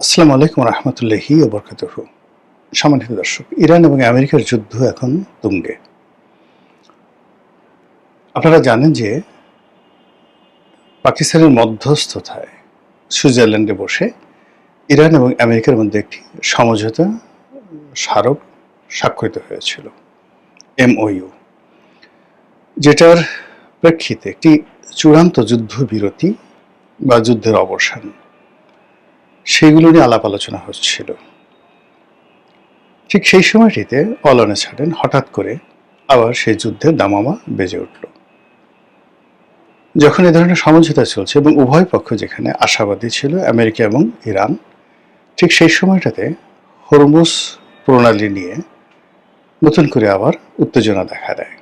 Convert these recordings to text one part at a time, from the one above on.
আসসালামু আলাইকুম রহমতুল্লাহি ওয়া বারাকাতুহু। সম্মানিত দর্শক, ইরান এবং আমেরিকার যুদ্ধ এখন তুঙ্গে। আপনারা জানেন যে পাকিস্তানের মধ্যস্থতায় সুইজারল্যান্ডে বসে ইরান এবং আমেরিকার মধ্যে একটি সমঝোতা স্মারক স্বাক্ষরিত হয়েছিল, MOU, যেটার প্রেক্ষিতে একটি চূড়ান্ত যুদ্ধবিরতি বা যুদ্ধের অবসান সেগুলো নিয়ে আলাপ আলোচনা হচ্ছিল। ঠিক সেই সময়টিতে অল অন এ সাডেন হঠাৎ করে আবার সেই যুদ্ধের দামামা বেজে উঠল। যখন এ ধরনের সমঝোতা চলছে এবং উভয় পক্ষ যেখানে আশাবাদী ছিল, আমেরিকা এবং ইরান, ঠিক সেই সময়টাতে হরমুজ প্রণালী নিয়ে নতুন করে আবার উত্তেজনা দেখা দেয়।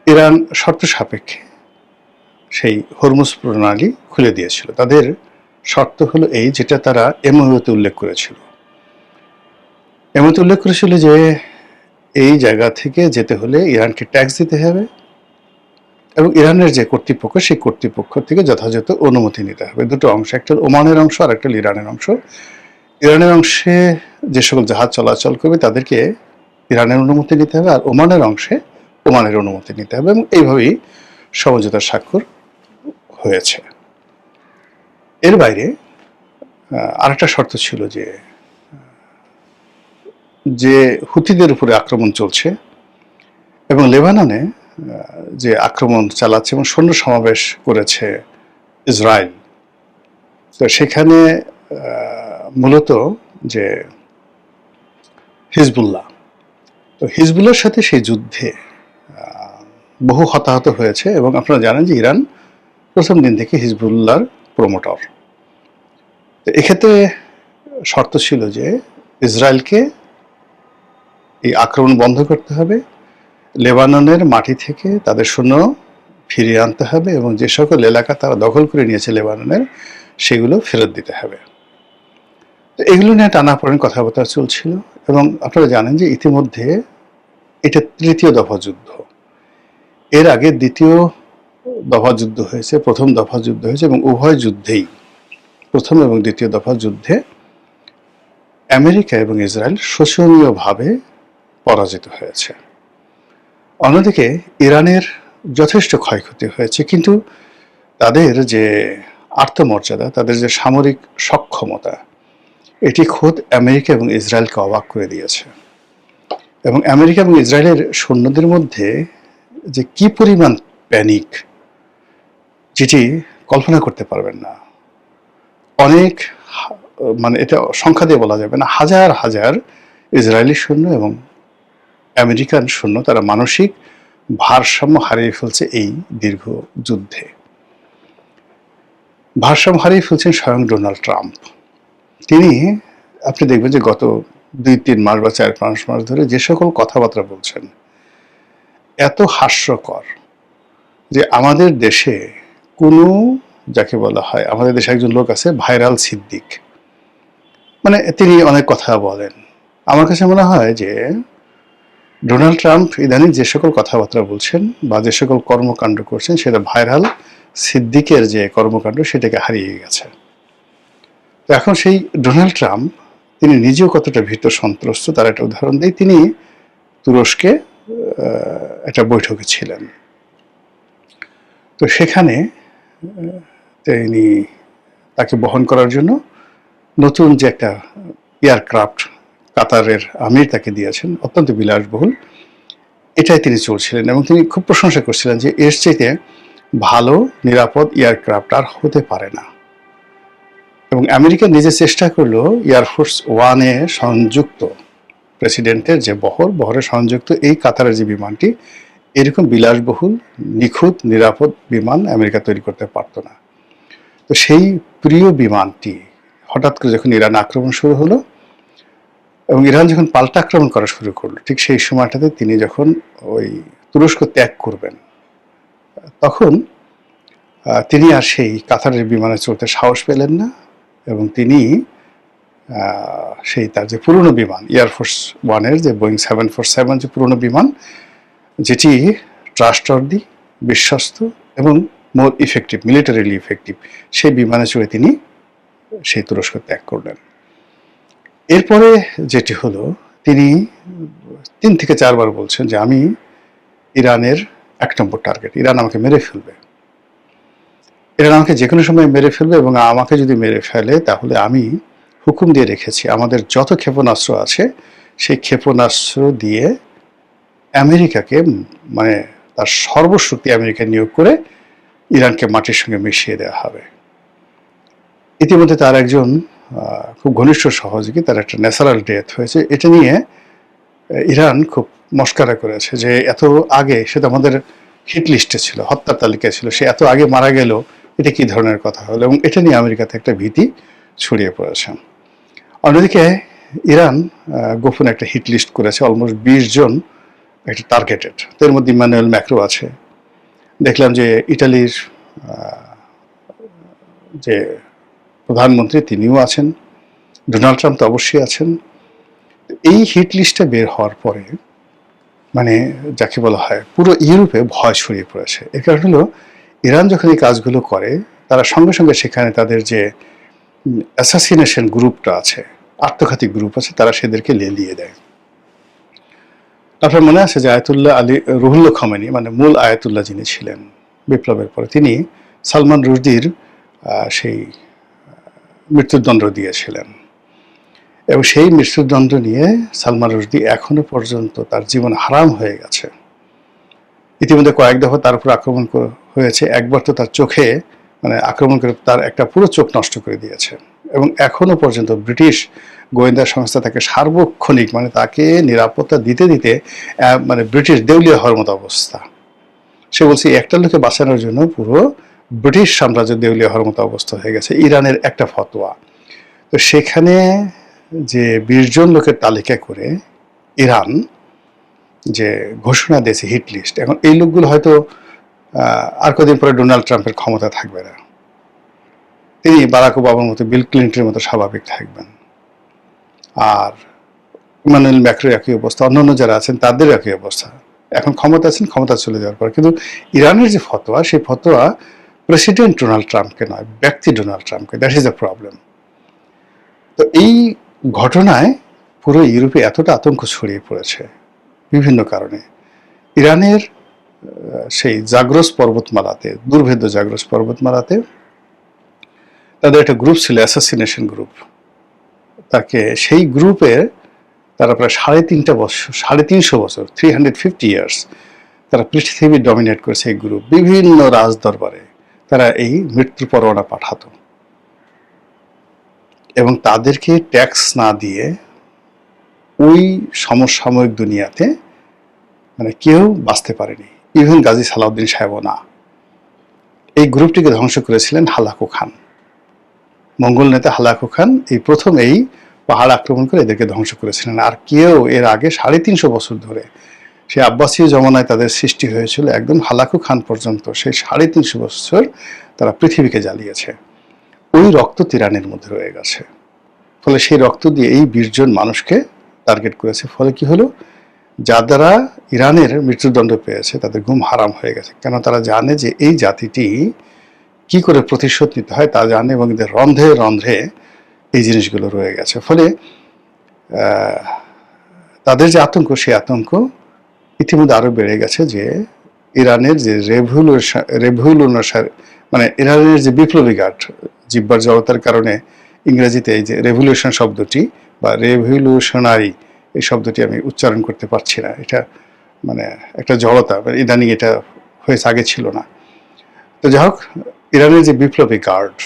ইরান শর্ত সাপেক্ষে সেই হরমুজ প্রণালী খুলে দিয়েছিল। তাদের শর্ত হলো এই, যেটা তারা MOU-তে উল্লেখ করেছিল। MOU-তে উল্লেখ করেছিল যে এই জায়গা থেকে যেতে হলে ইরানকে ট্যাক্স দিতে হবে এবং ইরানের যে কর্তৃপক্ষ, সেই কর্তৃপক্ষ থেকে যথাযথ অনুমতি নিতে হবে। দুটো অংশ, একটা ওমানের অংশ আর একটা ইরানের অংশ। ইরানের অংশে যে সকল জাহাজ চলাচল করবে তাদেরকে ইরানের অনুমতি নিতে হবে, আর ওমানের অংশে ওমানের অনুমতি নিতে হবে, এবং এইভাবেই সমঝোতার স্বাক্ষর হয়েছে। এর বাইরে আরেকটা শর্ত ছিল যে হুথিদের উপরে আক্রমণ চলছে এবং লেবাননে যে আক্রমণ চালাচ্ছে এবং সৈন্য সমাবেশ করেছে ইসরায়েল, তো সেখানে মূলত যে হিজবুল্লাহ, তো হিজবুল্লাহর সাথে সেই যুদ্ধে বহু হতাহত হয়েছে এবং আপনারা জানেন যে ইরান প্রথম দিন থেকে হিজবুল্লাহর প্রমোটর। তো এক্ষেত্রে শর্ত ছিল যে ইসরায়েলকে এই আক্রমণ বন্ধ করতে হবে, লেবাননের মাটি থেকে তাদের সৈন্য ফিরিয়ে আনতে হবে এবং যে সকল এলাকা তারা দখল করে নিয়েছে লেবাননের, সেগুলো ফেরত দিতে হবে। তো এগুলো নিয়ে টানাপোড়েন কথাবার্তা চলছিল এবং আপনারা জানেন যে ইতিমধ্যে এটা তৃতীয় দফা যুদ্ধ। এর আগে দ্বিতীয় দফা যুদ্ধ হয়েছে, প্রথম দফা যুদ্ধ হয়েছে, এবং উভয় যুদ্ধেই, প্রথম এবং দ্বিতীয় দফা যুদ্ধে, আমেরিকা এবং ইসরায়েল শোচনীয়ভাবে পরাজিত হয়েছে। অন্যদিকে ইরানের যথেষ্ট ক্ষয়ক্ষতি হয়েছে, কিন্তু তাদের যে আত্মমর্যাদা, তাদের যে সামরিক সক্ষমতা, এটি খোদ আমেরিকা এবং ইসরায়েলকে অবাক করে দিয়েছে। এবং আমেরিকা এবং ইসরায়েলের সৈন্যদের মধ্যে যে কি পরিমাণ প্যানিক, যেটি কল্পনা করতে পারবেন না। অনেক, মানে এটা সংখ্যা দিয়ে বলা যাবে না, হাজার হাজার ইসরায়েলি সৈন্য এবং আমেরিকান সৈন্য তারা মানসিক ভারসাম্য হারিয়ে ফেলছে এই দীর্ঘ যুদ্ধে। ভারসাম্য হারিয়ে ফেলছেন স্বয়ং ডোনাল্ড ট্রাম্প। তিনি, আপনি দেখবেন যে গত 2-3 মাস বা 4-5 মাস ধরে যে সকল কথাবার্তা বলছেন, এত হাস্যকর যে আমাদের দেশে কোনো, যাকে বলা হয়, আমাদের দেশে একজন লোক আছে ভাইরাল সিদ্দিক, মানে তিনি অনেক কথা বলেন। আমার কাছে মনে হয় যে ডোনাল্ড ট্রাম্প ইদানিং যে সকল কথাবার্তা বলছেন বা যে সকল কর্মকাণ্ড করছেন, সেটা ভাইরাল সিদ্দিকের যে কর্মকাণ্ড সেটাকে হারিয়ে গেছে। তো এখন সেই ডোনাল্ড ট্রাম্প, তিনি নিজেও কতটা ভীত সন্ত্রস্ত তার একটা উদাহরণ দেয়। তিনি তুরস্কে একটা বৈঠকে ছিলেন, তো সেখানে তিনি, তাকে বহন করার জন্য নতুন যে একটা এয়ারক্রাফট কাতারের আমির তাকে দিয়েছেন, অত্যন্ত বিলাসবহুল, এটাই তিনি চলছিলেন এবং তিনি খুব প্রশংসা করছিলেন যে এর চাইতে ভালো নিরাপদ এয়ারক্রাফট আর হতে পারে না। এবং আমেরিকা নিজে চেষ্টা করলো এয়ারফোর্স ওয়ানে সংযুক্ত প্রেসিডেন্টের যে বহরে সংযুক্ত এই কাতারের যে বিমানটি, এরকম বিলাসবহুল নিখুঁত নিরাপদ বিমান আমেরিকা তৈরি করতে পারতো না। তো সেই প্রিয় বিমানটি হঠাৎ করে যখন ইরান আক্রমণ শুরু হলো এবং ইরান যখন পাল্টা আক্রমণ করা শুরু করলো, ঠিক সেই সময়টাতে তিনি যখন ওই তুরস্ক ত্যাগ করবেন, তখন তিনি আর সেই কাতারের বিমানে চড়তে সাহস পেলেন না এবং তিনি সেই তার যে পুরনো বিমান, এয়ারফোর্স ওয়ানের যে বোয়িং 747 যে পুরনো বিমান, যেটি ট্রাস্টওয়ার্দি, বিশ্বস্ত এবং মোর ইফেক্টিভ, মিলিটারিলি ইফেক্টিভ, সেই বিমানে চড়ে তিনি সেই তুরস্ক ত্যাগ করলেন। এরপরে যেটি হলো, তিনি 3 থেকে 4 বার বলছেন যে আমি ইরানের 1 নম্বর টার্গেট, ইরান আমাকে মেরে ফেলবে, ইরান আমাকে যে কোনো সময় মেরে ফেলবে, এবং আমাকে যদি মেরে ফেলে তাহলে আমি হুকুম দিয়ে রেখেছি আমাদের যত ক্ষেপণাস্ত্র আছে সেই ক্ষেপণাস্ত্র দিয়ে আমেরিকাকে, মানে তার সর্বশক্তি আমেরিকা নিয়োগ করে ইরানকে মাটির সঙ্গে মিশিয়ে দেওয়া হবে। ইতিমধ্যে তার একজন খুব ঘনিষ্ঠ সহযোগী, তার একটা ন্যাচারাল ডেথ হয়েছে। এটা নিয়ে ইরান খুব মস্কারা করেছে যে এত আগে, সে তো আমাদের হিট লিস্টে ছিল, হত্যার তালিকায় ছিল, সে এত আগে মারা গেল, এটা কি ধরনের কথা হলো, এবং এটা নিয়ে আমেরিকাতে একটা ভীতি ছড়িয়ে পড়েছে। অন্যদিকে ইরান গোপনে একটা হিট লিস্ট করেছে, অলমোস্ট 20 জন একটা টার্গেটেড, এর মধ্যে ইমানুয়েল ম্যাক্রো আছে, দেখলাম যে ইটালির যে প্রধানমন্ত্রী তিনিও আছেন, ডোনাল্ড ট্রাম্প তো অবশ্যই আছেন। এই হিট লিস্টটা বের হওয়ার পরে মানে যাকে বলা হয় পুরো ইউরোপে ভয় ছড়িয়ে পড়েছে। এর কারণ হলো ইরান যখন এই কাজগুলো করে, তারা সঙ্গে সঙ্গে সেখানে তাদের যে অ্যাসাসিনেশন গ্রুপটা আছে, আত্মঘাতী গ্রুপ আছে, তারা সেদেরকে লেলিয়ে দেয়। আপনার মনে আছে যে আয়াতুল্লাহ আলী রুহুল্লাহ খামেনি, মানে মূল আয়াতুল্লাহ যিনি ছিলেন বিপ্লবের পরে, তিনি সালমান রুশদির সেই মৃত্যুদণ্ড দিয়েছিলেন, এবং সেই মৃত্যুদণ্ড নিয়ে সালমান রুশদি এখনো পর্যন্ত তার জীবন হারাম হয়ে গেছে। ইতিমধ্যে কয়েক দফা তার উপর আক্রমণ হয়েছে, একবার তো তার চোখে মানে আক্রমণ করে তার একটা পুরো চোখ নষ্ট করে দিয়েছে, এবং এখনো পর্যন্ত ব্রিটিশ গোয়েন্দা সংস্থা তাকে সার্বক্ষণিক, মানে তাকে নিরাপত্তা দিতে দিতে মানে ব্রিটিশ দেউলিয়া হওয়ার মতো অবস্থা। সে বলছে একটা লোকে বাঁচানোর জন্য পুরো ব্রিটিশ সাম্রাজ্য দেউলিয়া হওয়ার মতো অবস্থা হয়ে গেছে। ইরানের একটা ফতোয়া, তো সেখানে যে 20 জন লোকের তালিকা করে ইরান যে ঘোষণা দিয়েছে হিট লিস্ট, এখন এই লোকগুলো হয়তো আর কদিন পরে ডোনাল্ড ট্রাম্পের ক্ষমতা থাকবে না, তিনি বারাক ওবামার মতো, বিল ক্লিন্টনের মতো স্বাভাবিক থাকবেন, আর ইমানুয়েল ম্যাক্রোর একই অবস্থা, অন্যান্য যারা আছেন তাদের একই অবস্থা। এখন ক্ষমতা আছেন, ক্ষমতা চলে যাওয়ার পর, কিন্তু ইরানের যে ফতোয়া, সেই ফতোয়া প্রেসিডেন্ট ডোনাল্ড ট্রাম্পকে নয়, ব্যক্তি ডোনাল্ড ট্রাম্পকে। That is the problem. তো এই ঘটনায় পুরো ইউরোপে এতটা আতঙ্ক ছড়িয়ে পড়েছে বিভিন্ন কারণে। ইরানের সেই জাগ্রস পর্বতমালাতে, দুর্ভেদ্য জাগ্রস পর্বতমালাতে তাদের একটা গ্রুপ ছিল, অ্যাসাসিনেশন গ্রুপ। তাকে সেই গ্রুপের তারা প্রায় 350 বছর 350 ইয়ার্স তারা পৃথিবী ডমিনেট করেছে। এই গ্রুপ বিভিন্ন রাজদরবারে তারা এই মৃত্যু পরোয়ানা পাঠাতো, এবং তাদেরকে ট্যাক্স না দিয়ে ওই সমসাময়িক দুনিয়াতে মানে কেউ বাঁচতে পারেনি, ইভেন গাজী সালাউদ্দিন সাহেবও না। এই গ্রুপটিকে ধ্বংস করেছিলেন হালাকু খান, মঙ্গল নেতা হালাকু খান এই প্রথম এই পাহাড় আক্রমণ করে এদেরকে ধ্বংস করেছিলেন। আর কেউ এর আগে 350 বছর ধরে, সে আব্বাসীয় জমানায় তাদের সৃষ্টি হয়েছিল, একদম হালাকু খান পর্যন্ত সেই 350 বছর তারা পৃথিবীকে জ্বালিয়েছে। ওই রক্ত ইরানের মধ্যে রয়ে গেছে, ফলে সেই রক্ত দিয়ে এই 20 জন মানুষকে টার্গেট করেছে। ফলে কি হলো, যারা ইরানের মৃত্যুদণ্ড পেয়েছে তাদের ঘুম হারাম হয়ে গেছে, কেন তারা জানে যে এই জাতিটি কি করে প্রতিশোধ নিতে হয় তা জানে, এবং এদের রন্ধ্রে রন্ধ্রে এই জিনিসগুলো রয়ে গেছে। ফলে তাদের যে আতঙ্ক, সেই আতঙ্ক ইতিমধ্যে আরো বেড়ে গেছে যে ইরানের যে রেভলিউশন, মানে ইরানের যে বিপ্লবী গার্ড, জিব্বার জড়তার কারণে ইংরেজিতে এই যে রেভলিউশন শব্দটি বা রেভলিউশনারি, এই শব্দটি আমি উচ্চারণ করতে পারছি না, এটা মানে একটা জড়তা, ইদানিং এটা হয়েছে, আগে ছিল না। তো যাই হোক, ইরানের যে বিপ্লবী গার্ড,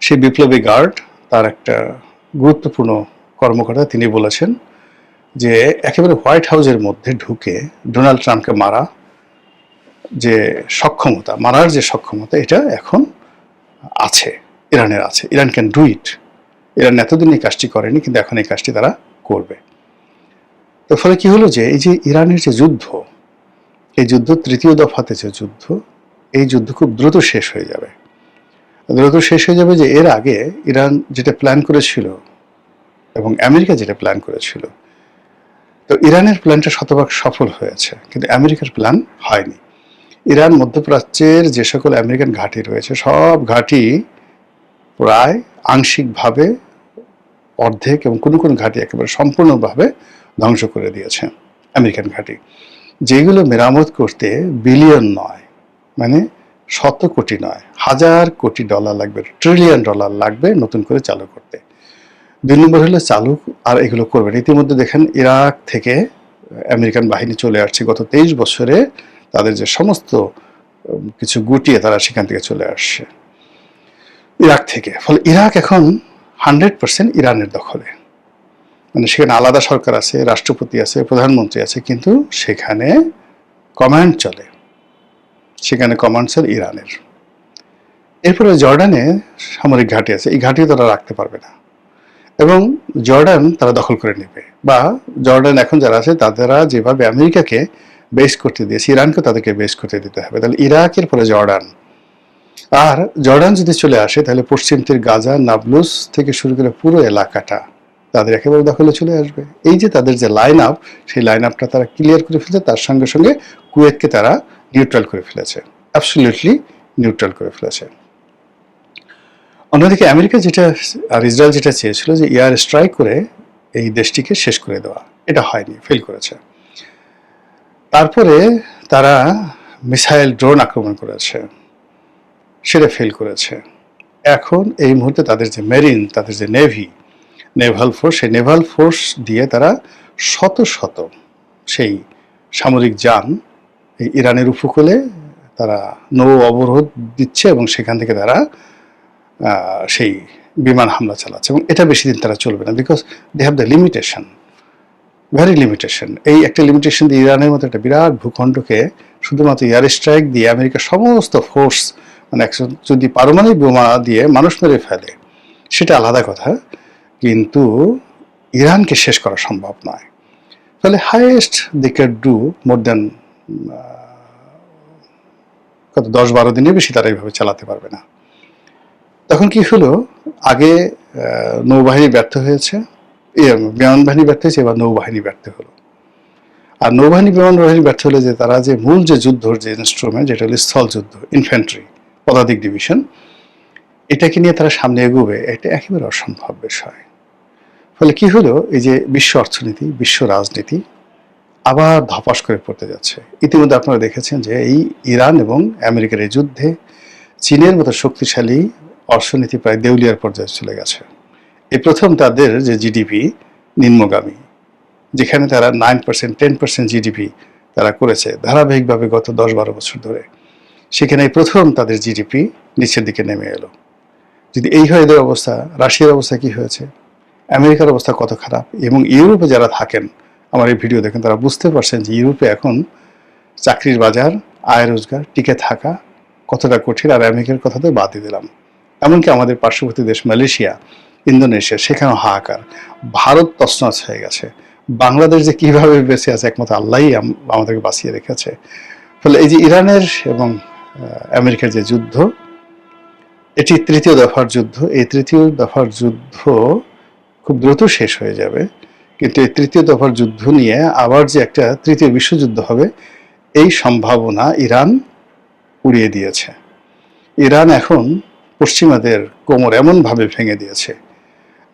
সেই বিপ্লবী গার্ড তার একটা গুরুত্বপূর্ণ কর্মকর্তা, তিনি বলেছেন যে একেবারে হোয়াইট হাউসের মধ্যে ঢুকে ডোনাল্ড ট্রাম্পকে মারা যে সক্ষমতা, মারার যে সক্ষমতা, এটা এখন আছে, ইরানের আছে। Iran can do it. Iran এতদিন এই কাজটি করেনি, কিন্তু এখন এই কাজটি তারা করবে। তো ফলে কি হলো যে এই যে ইরানের যে যুদ্ধ, এই যুদ্ধ তৃতীয় দফাতে যে যুদ্ধ, এই যুদ্ধ খুব দ্রুত শেষ হয়ে যাবে। দ্রুত শেষ হয়ে যাবে যে এর আগে ইরান যেটা প্ল্যান করেছিল এবং আমেরিকা যেটা প্ল্যান করেছিল, তো ইরানের প্ল্যানটা শতভাগ সফল হয়েছে, কিন্তু আমেরিকার প্ল্যান হয়নি। ইরান মধ্যপ্রাচ্যের যে সকল আমেরিকান ঘাঁটি রয়েছে, সব ঘাঁটি প্রায় আংশিকভাবে, অর্ধেক এবং কোনো কোনো ঘাঁটি একেবারে সম্পূর্ণভাবে ধ্বংস করে দিয়েছে আমেরিকান ঘাঁটি, যেগুলো মেরামত করতে বিলিয়ন নয়, মানে শত কোটি নয়, হাজার কোটি ডলার লাগবে, ট্রিলিয়ন ডলার লাগবে নতুন করে চালু করতে। 2 নম্বর হলো চালু আর এগুলো করবেন। ইতিমধ্যে দেখেন ইরাক থেকে আমেরিকান বাহিনী চলে আসছে গত 23 বছরে, তাদের যে সমস্ত কিছু গুটিয়ে তারা সেখান থেকে চলে আসছে ইরাক থেকে। ফলে ইরাক এখন 100% ইরানের দখলে, মানে সেখানে আলাদা সরকার আছে, রাষ্ট্রপতি আছে, প্রধানমন্ত্রী আছে, কিন্তু সেখানে কমান্ড চলে, সেখানে কমান্ড চলে ইরানের। এরপরে জর্ডানে সামরিক ঘাঁটি আছে, এই ঘাঁটি তারা রাখতে পারবে না এবং জর্ডান তারা দখল করে নেবে, বা জর্ডান এখন যারা আছে তারা যেভাবে আমেরিকাকে বেস করতে দিয়েছে, ইরানকে তাদেরকে বেস করতে দিতে হবে। তাহলে ইরাকের পরে জর্ডান, আর জর্ডান যদি চলে আসে তাহলে পশ্চিম তীর, গাজা, নাবলুস থেকে শুরু করে পুরো এলাকাটা তাদের একেবারে দখলে চলে আসবে। এই যে তাদের যে লাইন আপ, সেই লাইন আপটা তারা ক্লিয়ার করে ফেলেছে, তার সঙ্গে সঙ্গে কুয়েতকে তারা নিউট্রাল করে ফেলেছে, অ্যাবসলিউটলি নিউট্রাল করে ফেলেছে। অন্যদিকে আমেরিকা যেটা আর ইসরায়েল যেটা চেয়েছিল যে এয়ার স্ট্রাইক করে এই দেশটিকে শেষ করে দেওয়া, এটা হয়নি, ফেল করেছে। তারপরে তারা মিসাইল ড্রোন আক্রমণ করেছে, সেটা ফেল করেছে। এখন এই মুহূর্তে তাদের যে মেরিন, তাদের যে নেভি, নেভাল ফোর্স, সেই নেভাল ফোর্স দিয়ে তারা শত শত সেই সামরিক যান এই ইরানের উপকূলে তারা নৌ অবরোধ দিচ্ছে এবং সেখান থেকে তারা সেই বিমান হামলা চালাচ্ছে, এবং এটা বেশি দিন তারা চলবে না, because they have the limitation, very limitation. এই একটা লিমিটেশন দিয়ে ইরানের মতো একটা বিরাট ভূখণ্ডকে শুধুমাত্র এয়ার স্ট্রাইক দিয়ে আমেরিকার সমস্ত ফোর্স, মানে যদি পারমাণবিক বোমা দিয়ে মানুষ মেরে ফেলে সেটা আলাদা কথা, কিন্তু ইরানকে শেষ করা সম্ভব নয়। ফলে highest they can do more than কত 10-12 দিনের বেশি তারা এইভাবে চালাতে পারবে না। তখন কি হলো, আগে নৌবাহিনী ব্যর্থ হয়েছে, বিমান বাহিনী ব্যর্থ হয়েছে, এবার নৌবাহিনী ব্যর্থ হলো। আর নৌবাহিনী, বিমান বাহিনী ব্যর্থ হলে যে তারা যে মূল যে যুদ্ধর যে ইনস্ট্রুমেন্ট, যেটা হলো স্থল যুদ্ধ, ইনফ্যান্ট্রি, পদাতিক ডিভিশন, এটাকে নিয়ে তারা সামনে এগোবে, এটা একেবারে অসম্ভব বিষয়। ফলে কি হলো, এই যে বিশ্ব অর্থনীতি, বিশ্ব রাজনীতি আবার ধপাস করে পড়তে যাচ্ছে। ইতিমধ্যে আপনারা দেখেছেন যে এই ইরান এবং আমেরিকার এই যুদ্ধে চীনের মতো শক্তিশালী অর্থনীতি প্রায় দেউলিয়ার পর্যায়ে চলে গেছে। এই প্রথম তাদের যে জিডিপি নিম্নগামী, যেখানে তারা 9%, 10% জিডিপি তারা করেছে ধারাবাহিকভাবে গত 10-12 বছর ধরে, সেখানে প্রথম তাদের জিডিপি নিচের দিকে নেমে এলো। যদি এই হয় এদের অবস্থা, রাশিয়ার অবস্থা কি হয়েছে, আমেরিকার অবস্থা কত খারাপ, এবং ইউরোপে যারা থাকেন, আমার এই ভিডিও দেখেন, তারা বুঝতে পারছেন যে ইউরোপে এখন চাকরির বাজার, আয় রোজগার, টিকে থাকা কতটা কঠিন। আর আমেরিকার কথা তো বাদই দিলাম, এমনকি আমাদের পার্শ্ববর্তী দেশ মালয়েশিয়া, ইন্দোনেশিয়া, সেখানেও হাহাকার। ভারত তছনছ হয়ে গেছে। বাংলাদেশ যে কিভাবে বেঁচে আছে একমাত্র আল্লাহই আমাদেরকে বাঁচিয়ে রেখেছে। ফলে এই যে ইরানের এবং আমেরিকার যে যুদ্ধ, এটি তৃতীয় দফার যুদ্ধ। এই তৃতীয় দফার যুদ্ধ খুব দ্রুত শেষ হয়ে যাবে, কিন্তু এই তৃতীয় দফার যুদ্ধ নিয়ে আবার যে একটা তৃতীয় বিশ্বযুদ্ধ হবে, এই সম্ভাবনা ইরান উড়িয়ে দিয়েছে। ইরান এখন পশ্চিমাদের কোমর এমনভাবে ভেঙে দিয়েছে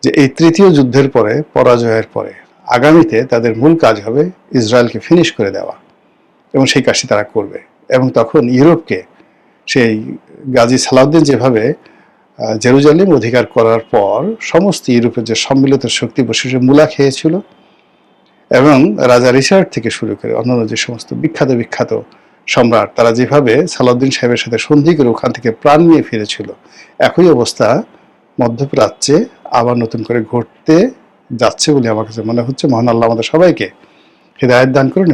যে এই তৃতীয় যুদ্ধের পরে, পরাজয়ের পরে, আগামীতে তাদের মূল কাজ হবে ইসরায়েলকে ফিনিশ করে দেওয়া, এবং সেই কাজটি তারা করবে। এবং তখন ইউরোপকে, সেই গাজী সালাউদ্দিন যেভাবে জেরুজালেম অধিকার করার পর সমস্ত ইউরোপের যে সম্মিলিত শক্তি বসে মূলা খেয়েছিল, এবং রাজা রিচার্ড থেকে শুরু করে অন্যান্য যে সমস্ত বিখ্যাত বিখ্যাত সম্রাট, তারা যেভাবে সালাউদ্দিন সাহেবের সাথে সন্ধি করে ওখান থেকে প্রাণ নিয়ে ফিরেছিল, একই অবস্থা মধ্যপ্রাচ্যে আবার নতুন করে ঘটতে যাচ্ছে বলে আমার কাছে মনে হচ্ছে। মহান আল্লাহ আমাদের সবাইকে হিদায়াত দান করুন।